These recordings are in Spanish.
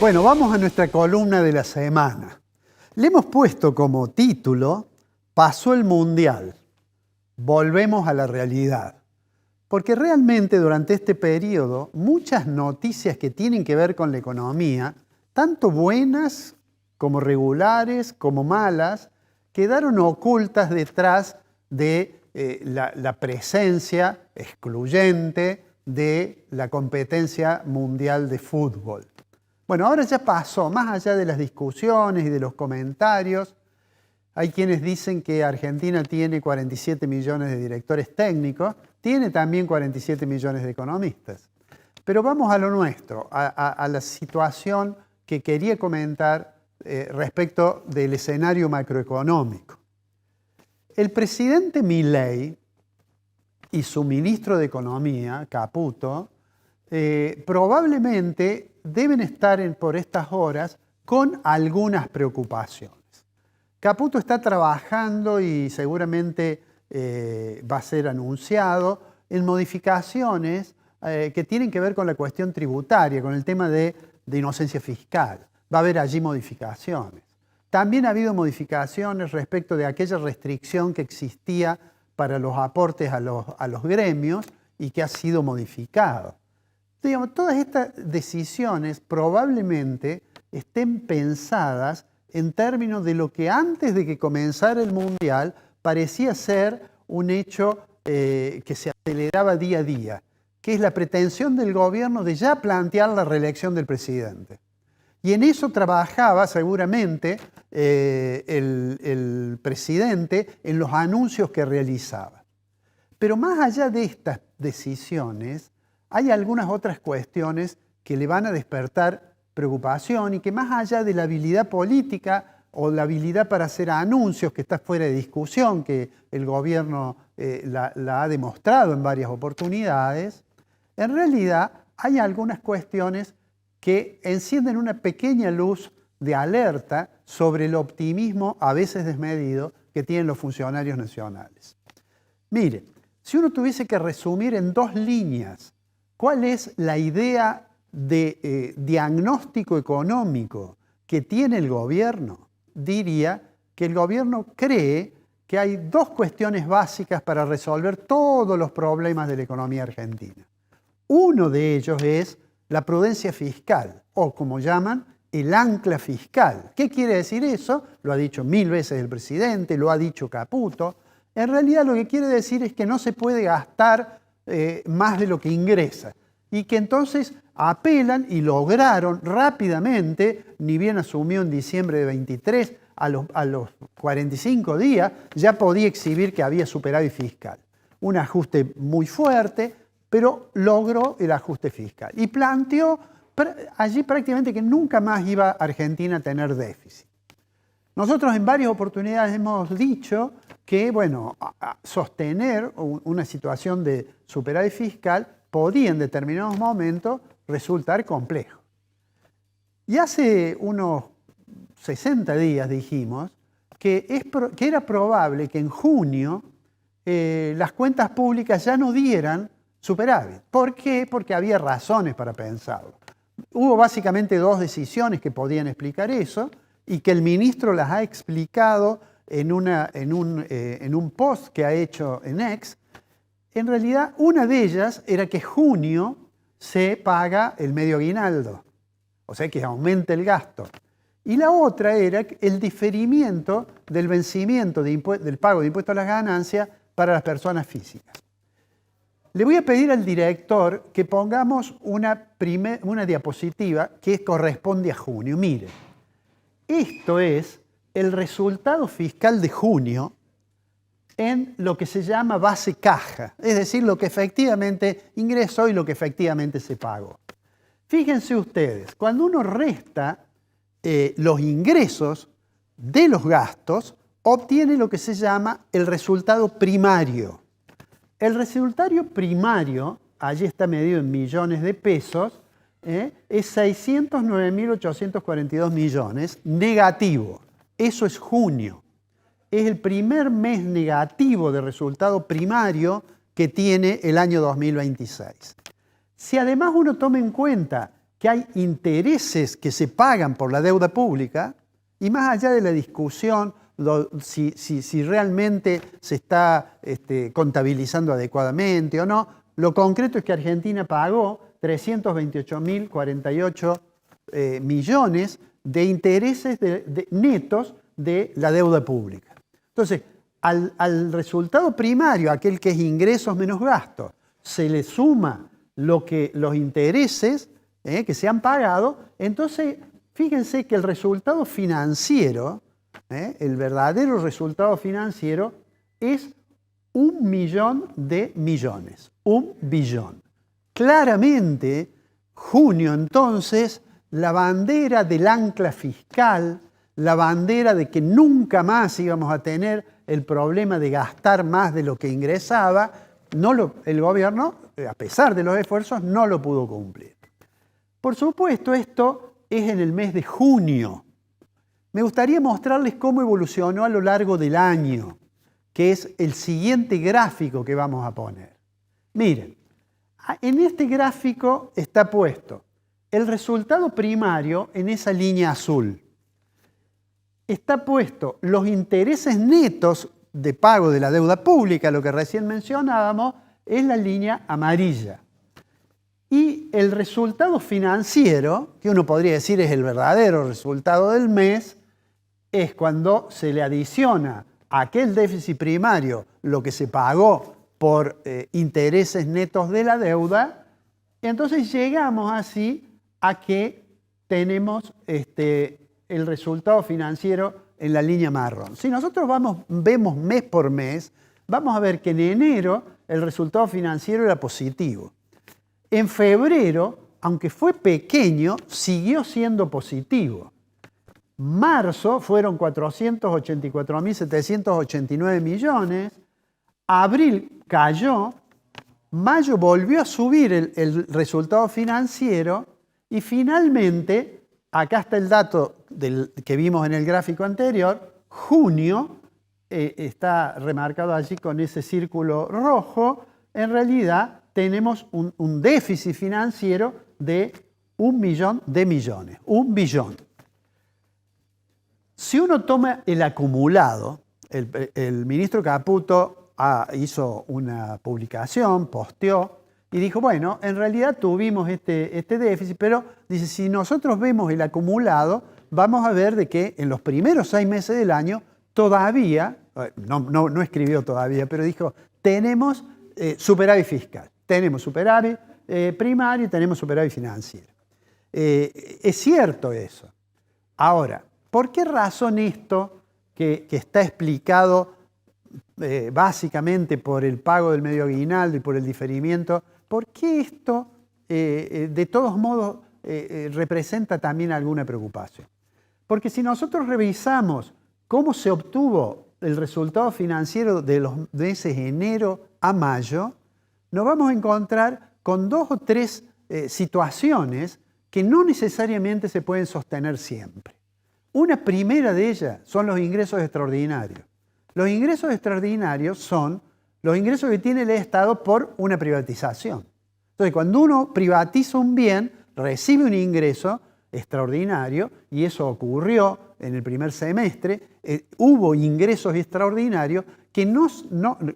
Bueno, vamos a nuestra columna de la semana. Le hemos puesto como título, Pasó el Mundial, volvemos a la realidad. Porque realmente durante este periodo, muchas noticias que tienen que ver con la economía, tanto buenas como regulares, como malas, quedaron ocultas detrás de la presencia excluyente de la competencia mundial de fútbol. Bueno, ahora ya pasó, más allá de las discusiones y de los comentarios. Hay quienes dicen que Argentina tiene 47 millones de directores técnicos, tiene también 47 millones de economistas. Pero vamos a lo nuestro, a la situación que quería comentar respecto del escenario macroeconómico. El presidente Milei y su ministro de Economía, Caputo, probablemente deben estar por estas horas con algunas preocupaciones. Caputo está trabajando y seguramente va a ser anunciado en modificaciones que tienen que ver con la cuestión tributaria, con el tema de inocencia fiscal. Va a haber allí modificaciones. También ha habido modificaciones respecto de aquella restricción que existía para los aportes a los gremios y que ha sido modificado. Digamos, todas estas decisiones probablemente estén pensadas en términos de lo que antes de que comenzara el Mundial parecía ser un hecho que se aceleraba día a día, que es la pretensión del gobierno de ya plantear la reelección del presidente. Y en eso trabajaba seguramente el presidente en los anuncios que realizaba. Pero más allá de estas decisiones, hay algunas otras cuestiones que le van a despertar preocupación y que más allá de la habilidad política o la habilidad para hacer anuncios, que está fuera de discusión, que el gobierno la ha demostrado en varias oportunidades, en realidad hay algunas cuestiones que encienden una pequeña luz de alerta sobre el optimismo a veces desmedido que tienen los funcionarios nacionales. Mire, si uno tuviese que resumir en dos líneas cuál es la idea de diagnóstico económico que tiene el gobierno, diría que el gobierno cree que hay dos cuestiones básicas para resolver todos los problemas de la economía argentina. Uno de ellos es la prudencia fiscal, o como llaman, el ancla fiscal. ¿Qué quiere decir eso? Lo ha dicho 1000 veces el presidente, lo ha dicho Caputo. En realidad lo que quiere decir es que no se puede gastar más de lo que ingresa y que entonces apelan y lograron rápidamente, ni bien asumió en diciembre de 23, a los 45 días ya podía exhibir que había superávit fiscal. Un ajuste muy fuerte, pero logró el ajuste fiscal y planteó allí prácticamente que nunca más iba Argentina a tener déficit. Nosotros en varias oportunidades hemos dicho que, bueno, sostener una situación de superávit fiscal podía en determinados momentos resultar complejo. Y hace unos 60 días dijimos que era probable que en junio las cuentas públicas ya no dieran superávit. ¿Por qué? Porque había razones para pensarlo. Hubo básicamente dos decisiones que podían explicar eso y que el ministro las ha explicado en un post que ha hecho en X. En realidad, una de ellas era que junio se paga el medio aguinaldo, o sea que aumenta el gasto. Y la otra era el diferimiento del vencimiento del pago de impuestos a las ganancias para las personas físicas. Le voy a pedir al director que pongamos una diapositiva que corresponde a junio. Mire, esto es el resultado fiscal de junio en lo que se llama base caja, es decir, lo que efectivamente ingresó y lo que efectivamente se pagó. Fíjense ustedes, cuando uno resta los ingresos de los gastos, obtiene lo que se llama el resultado primario. El resultado primario, allí está medido en millones de pesos, es 609.842 millones, negativo. Eso es junio. Es el primer mes negativo de resultado primario que tiene el año 2026. Si además uno toma en cuenta que hay intereses que se pagan por la deuda pública, y más allá de la discusión si realmente se está contabilizando adecuadamente o no, lo concreto es que Argentina pagó 328.048 millones de intereses netos de la deuda pública. Entonces, al resultado primario, aquel que es ingresos menos gastos, se le suma los intereses que se han pagado, entonces fíjense que el resultado financiero, el verdadero resultado financiero es 1.000.000 de millones, 1 billón. Claramente, junio entonces, la bandera del ancla fiscal, la bandera de que nunca más íbamos a tener el problema de gastar más de lo que ingresaba, el gobierno, a pesar de los esfuerzos, no lo pudo cumplir. Por supuesto, esto es en el mes de junio. Me gustaría mostrarles cómo evolucionó a lo largo del año, que es el siguiente gráfico que vamos a poner. Miren, en este gráfico está puesto el resultado primario en esa línea azul. Está puesto los intereses netos de pago de la deuda pública, lo que recién mencionábamos, es la línea amarilla. Y el resultado financiero, que uno podría decir es el verdadero resultado del mes, es cuando se le adiciona a aquel déficit primario lo que se pagó por intereses netos de la deuda, y entonces llegamos así a que tenemos el resultado financiero en la línea marrón. Si nosotros vemos mes por mes, vamos a ver que en enero el resultado financiero era positivo. En febrero, aunque fue pequeño, siguió siendo positivo. Marzo fueron 484.789 millones, abril cayó, mayo volvió a subir el resultado financiero y finalmente, acá está el dato que vimos en el gráfico anterior, junio, está remarcado allí con ese círculo rojo, en realidad tenemos un déficit financiero de 1.000.000 de millones, 1 billón. Si uno toma el acumulado, el ministro Caputo hizo una publicación, posteó, y dijo, bueno, en realidad tuvimos este déficit, pero dice, si nosotros vemos el acumulado, vamos a ver de que en los primeros 6 meses del año todavía, no escribió todavía, pero dijo, tenemos superávit fiscal, tenemos superávit primario y tenemos superávit financiero. Es cierto eso. Ahora, ¿por qué razón esto, que está explicado básicamente por el pago del medio aguinaldo y por el diferimiento, por qué esto de todos modos representa también alguna preocupación? Porque si nosotros revisamos cómo se obtuvo el resultado financiero de los meses de enero a mayo, nos vamos a encontrar con 2 o 3 situaciones que no necesariamente se pueden sostener siempre. Una primera de ellas son los ingresos extraordinarios. Los ingresos extraordinarios son los ingresos que tiene el Estado por una privatización. Entonces, cuando uno privatiza un bien, recibe un ingreso extraordinario, y eso ocurrió en el primer semestre. Hubo ingresos extraordinarios que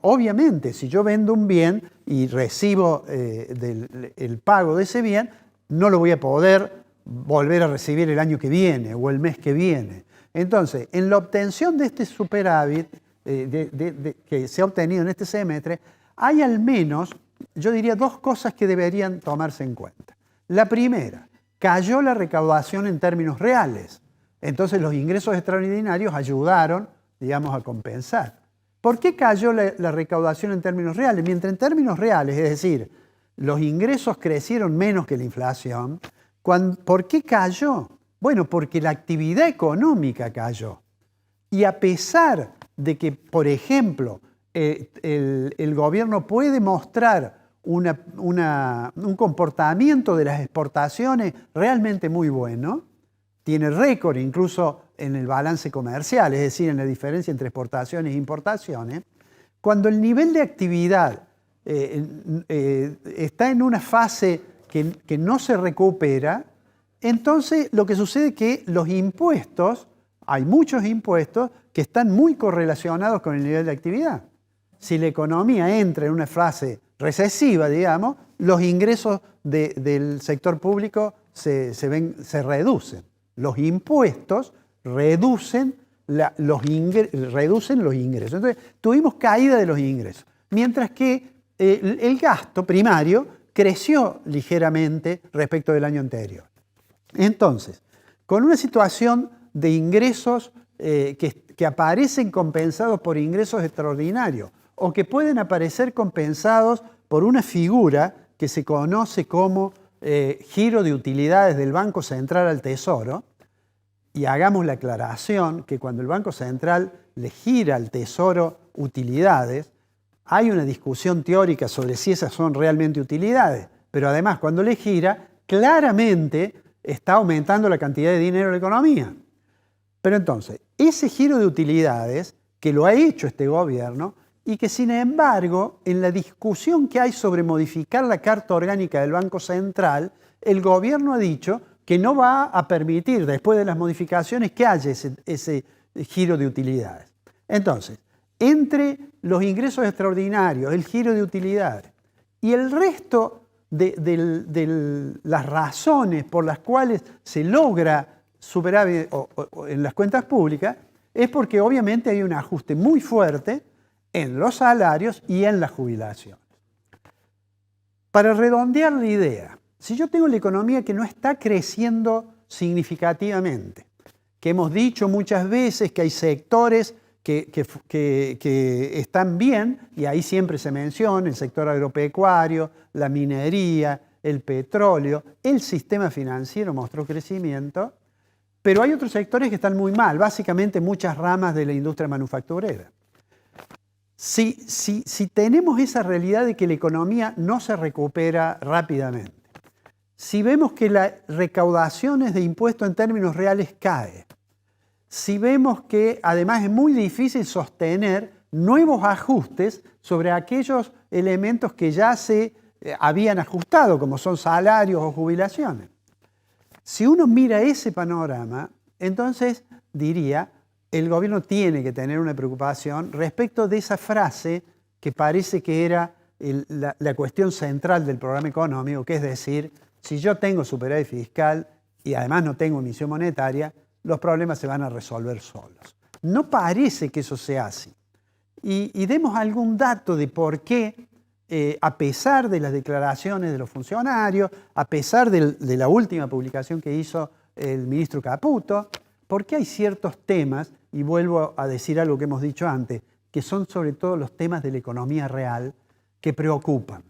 obviamente, si yo vendo un bien y recibo el pago de ese bien, no lo voy a poder volver a recibir el año que viene o el mes que viene. Entonces, en la obtención de este superávit que se ha obtenido en este semestre, hay al menos, yo diría, 2 cosas que deberían tomarse en cuenta. La primera, cayó la recaudación en términos reales. Entonces, los ingresos extraordinarios ayudaron, digamos, a compensar. ¿Por qué cayó la recaudación en términos reales? Mientras en términos reales, es decir, los ingresos crecieron menos que la inflación, ¿por qué cayó? Bueno, porque la actividad económica cayó. Y a pesar de que, por ejemplo, el gobierno puede mostrar un comportamiento de las exportaciones realmente muy bueno, tiene récord incluso en el balance comercial, es decir, en la diferencia entre exportaciones e importaciones, cuando el nivel de actividad está en una fase que no se recupera, entonces lo que sucede es que los impuestos, hay muchos impuestos que están muy correlacionados con el nivel de actividad. Si la economía entra en una fase recesiva, digamos, los ingresos del sector público se reducen. Los impuestos reducen los ingresos. Entonces, tuvimos caída de los ingresos. Mientras que el gasto primario creció ligeramente respecto del año anterior. Entonces, con una situación de ingresos que aparecen compensados por ingresos extraordinarios o que pueden aparecer compensados por una figura que se conoce como giro de utilidades del Banco Central al Tesoro, y hagamos la aclaración que cuando el Banco Central le gira al Tesoro utilidades, hay una discusión teórica sobre si esas son realmente utilidades, pero además cuando le gira, claramente está aumentando la cantidad de dinero en la economía. Pero entonces, ese giro de utilidades, que lo ha hecho este gobierno, y que sin embargo, en la discusión que hay sobre modificar la Carta Orgánica del Banco Central, el gobierno ha dicho que no va a permitir, después de las modificaciones, que haya ese giro de utilidades. Entonces, entre los ingresos extraordinarios, el giro de utilidades y el resto de las razones por las cuales se logra superávit en las cuentas públicas, es porque obviamente hay un ajuste muy fuerte en los salarios y en las jubilaciones. Para redondear la idea, si yo tengo la economía que no está creciendo significativamente, que hemos dicho muchas veces que hay sectores que están bien, y ahí siempre se menciona el sector agropecuario, la minería, el petróleo, el sistema financiero mostró crecimiento, pero hay otros sectores que están muy mal, básicamente muchas ramas de la industria manufacturera. Si tenemos esa realidad de que la economía no se recupera rápidamente, si vemos que las recaudaciones de impuestos en términos reales caen, si vemos que además es muy difícil sostener nuevos ajustes sobre aquellos elementos que ya se habían ajustado, como son salarios o jubilaciones. Si uno mira ese panorama, entonces diría, el gobierno tiene que tener una preocupación respecto de esa frase que parece que era la cuestión central del programa económico, que es decir, si yo tengo superávit fiscal y además no tengo emisión monetaria, los problemas se van a resolver solos. No parece que eso sea así. Y demos algún dato de por qué, a pesar de las declaraciones de los funcionarios, a pesar de la última publicación que hizo el ministro Caputo, por qué hay ciertos temas, y vuelvo a decir algo que hemos dicho antes, que son sobre todo los temas de la economía real que preocupan.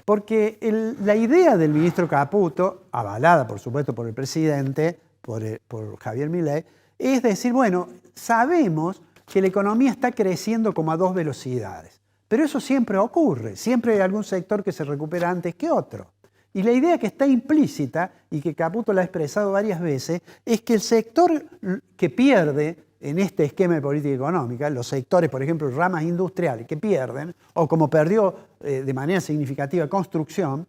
Porque la idea del ministro Caputo, avalada por supuesto por el presidente, por Javier Milei, es decir, bueno, sabemos que la economía está creciendo como a 2 velocidades, pero eso siempre ocurre, siempre hay algún sector que se recupera antes que otro. Y la idea que está implícita, y que Caputo la ha expresado varias veces, es que el sector que pierde en este esquema de política económica, los sectores, por ejemplo, ramas industriales que pierden, o como perdió de manera significativa construcción,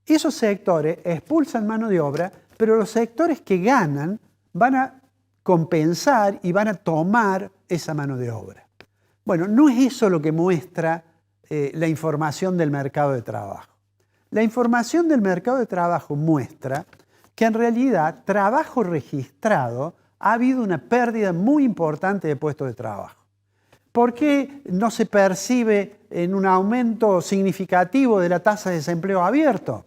esos sectores expulsan mano de obra, pero los sectores que ganan van a compensar y van a tomar esa mano de obra. Bueno, no es eso lo que muestra la información del mercado de trabajo. La información del mercado de trabajo muestra que en realidad trabajo registrado ha habido una pérdida muy importante de puestos de trabajo. ¿Por qué no se percibe en un aumento significativo de la tasa de desempleo abierto?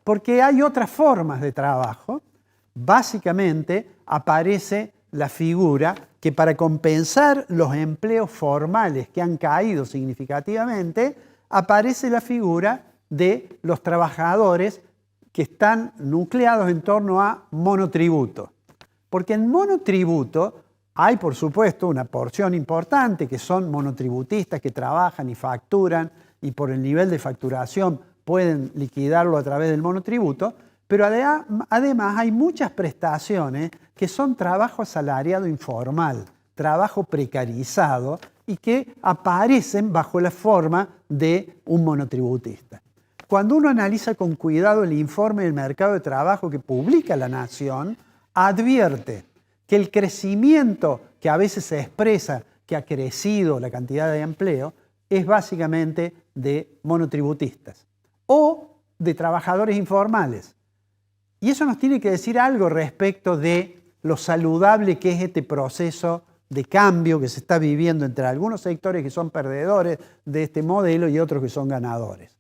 Porque hay otras formas de trabajo. Básicamente aparece la figura que para compensar los empleos formales que han caído significativamente, aparece la figura de los trabajadores que están nucleados en torno a monotributo. Porque en monotributo hay, por supuesto, una porción importante que son monotributistas que trabajan y facturan y por el nivel de facturación pueden liquidarlo a través del monotributo, pero además hay muchas prestaciones que son trabajo asalariado informal, trabajo precarizado y que aparecen bajo la forma de un monotributista. cuando uno analiza con cuidado el informe del mercado de trabajo que publica La Nación, advierte que el crecimiento que a veces se expresa, que ha crecido la cantidad de empleo, es básicamente de monotributistas o de trabajadores informales. Y eso nos tiene que decir algo respecto de lo saludable que es este proceso de cambio que se está viviendo entre algunos sectores que son perdedores de este modelo y otros que son ganadores.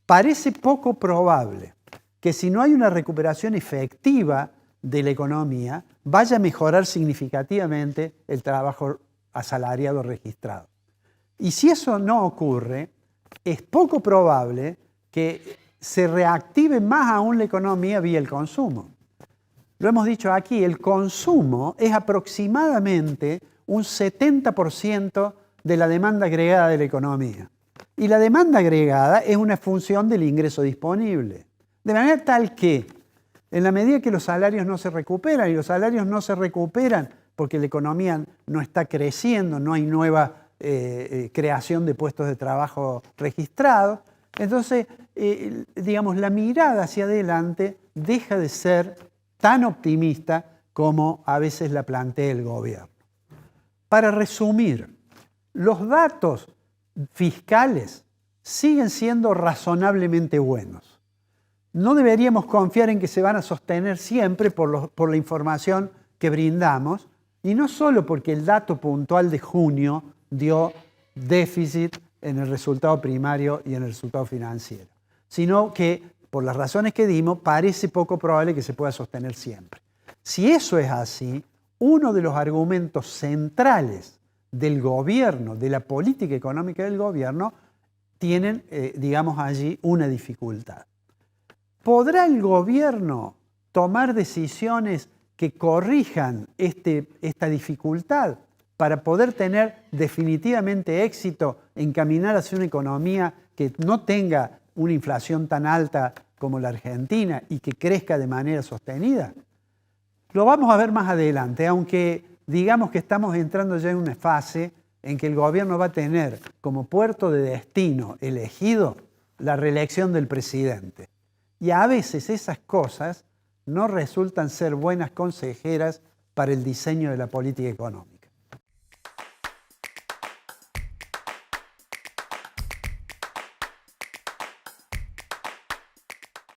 Parece poco probable que si no hay una recuperación efectiva de la economía, vaya a mejorar significativamente el trabajo asalariado registrado. Y si eso no ocurre, es poco probable que se reactive más aún la economía vía el consumo. Lo hemos dicho aquí, el consumo es aproximadamente un 70% de la demanda agregada de la economía. Y la demanda agregada es una función del ingreso disponible. De manera tal que, en la medida que los salarios no se recuperan, y los salarios no se recuperan porque la economía no está creciendo, no hay nueva creación de puestos de trabajo registrados, entonces, digamos, la mirada hacia adelante deja de ser tan optimista como a veces la plantea el gobierno. Para resumir, los datos fiscales siguen siendo razonablemente buenos. No deberíamos confiar en que se van a sostener siempre por la información que brindamos, y no solo porque el dato puntual de junio dio déficit en el resultado primario y en el resultado financiero, sino que, por las razones que dimos, parece poco probable que se pueda sostener siempre. Si eso es así, uno de los argumentos centrales del gobierno, de la política económica del gobierno, tienen, digamos allí, una dificultad. ¿Podrá el gobierno tomar decisiones que corrijan esta dificultad para poder tener definitivamente éxito en caminar hacia una economía que no tenga una inflación tan alta como la Argentina y que crezca de manera sostenida? Lo vamos a ver más adelante, aunque digamos que estamos entrando ya en una fase en que el gobierno va a tener como puerto de destino elegido la reelección del presidente. Y a veces esas cosas no resultan ser buenas consejeras para el diseño de la política económica.